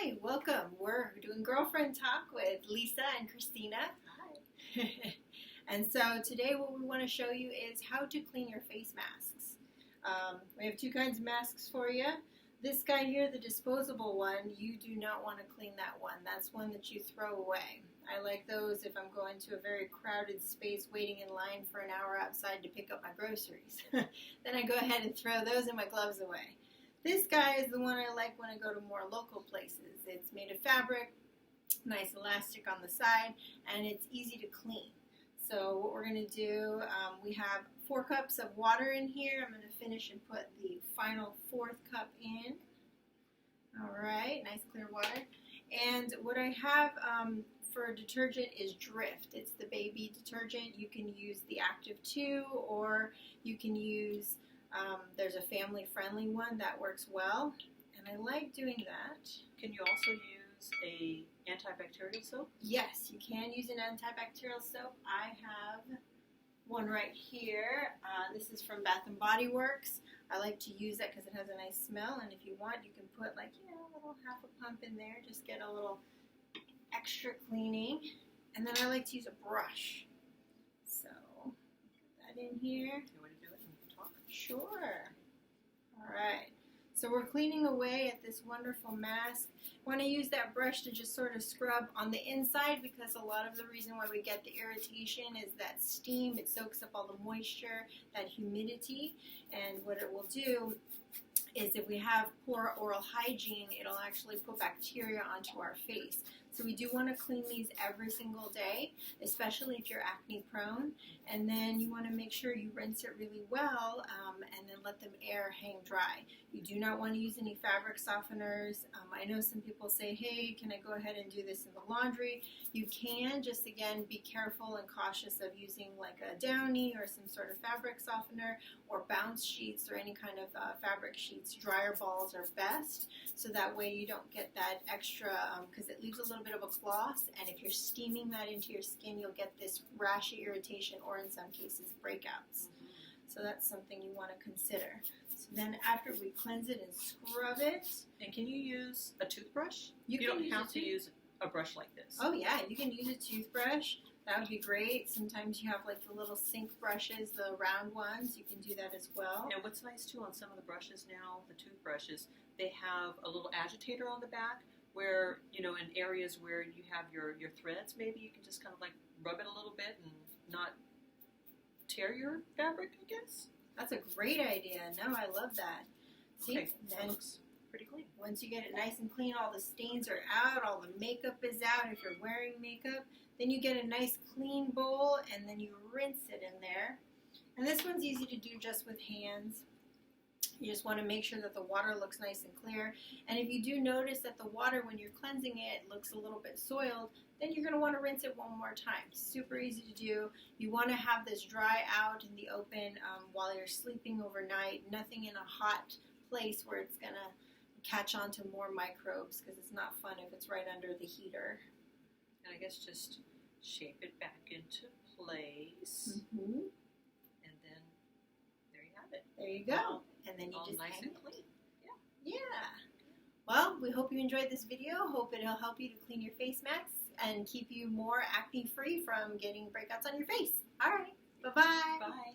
Hi, welcome. We're doing Girlfriend Talk with Lisa and Christina. Hi. And so today what we want to show you is how to clean your face masks. We have two kinds of masks for you. This guy here, the disposable one, you do not want to clean that one. That's one that you throw away. I like those if I'm going to a very crowded space waiting in line for an hour outside to pick up my groceries. Then I go ahead and throw those and my gloves away. This guy is the one I like when I go to more local places. It's made of fabric, nice elastic on the side, and it's easy to clean. So what we're going to do, we have 4 cups of water in here. I'm going to finish and put the final 4th cup in. All right, nice clear water. And what I have for detergent is Drift. It's the baby detergent. You can use the Active 2 or you can use, there's a family-friendly one that works well. And I like doing that. Can you also use a anti-bacterial soap? Yes, you can use an antibacterial soap. I have one right here. This is from Bath & Body Works. I like to use that because it has a nice smell, and if you want, you can put like, a little half a pump in there, just get a little extra cleaning. And then I like to use a brush. So, put that in here. You want to do it and talk? Sure. All right. So we're cleaning away at this wonderful mask. I want to use that brush to just sort of scrub on the inside because a lot of the reason why we get the irritation is that steam. It soaks up all the moisture, that humidity, and what it will do is if we have poor oral hygiene, it'll actually put bacteria onto our face. So we do want to clean these every single day, especially if you're acne prone. And then you want to make sure you rinse it really well and then let them air hang dry. You do not want to use any fabric softeners. I know some people say, hey, can I go ahead and do this in the laundry? You can, just again, be careful and cautious of using like a Downy or some sort of fabric softener or bounce sheets or any kind of fabric sheets. Dryer balls are best, so that way you don't get that extra, because it leaves a little bit of a gloss, and if you're steaming that into your skin, you'll get this rashy irritation or in some cases breakouts. So that's something you want to consider. So then after we cleanse it and scrub it. And can you use a toothbrush? You don't have to use a brush like this. Oh yeah, you can use a toothbrush. That would be great. Sometimes you have like the little sink brushes, the round ones. You can do that as well. And what's nice too on some of the brushes now, the toothbrushes, they have a little agitator on the back where, in areas where you have your threads, maybe you can just kind of like rub it a little bit and not tear your fabric, I guess. That's a great idea. No, I love that. See, okay, then that looks pretty clean. Once you get it nice and clean, all the stains are out, all the makeup is out if you're wearing makeup. Then you get a nice clean bowl and then you rinse it in there. And this one's easy to do just with hands. You just want to make sure that the water looks nice and clear. And if you do notice that the water, when you're cleansing it, looks a little bit soiled, then you're going to want to rinse it one more time. Super easy to do. You want to have this dry out in the open while you're sleeping overnight. Nothing in a hot place where it's going to catch on to more microbes because it's not fun if it's right under the heater. And I guess just shape it back into place. Mm-hmm. And then there you have it. There you go. And then you all just nice hang and it. clean. Yeah. Well, we hope you enjoyed this video. Hope it'll help you to clean your face masks and keep you more acne free from getting breakouts on your face. All right. Bye-bye. Bye.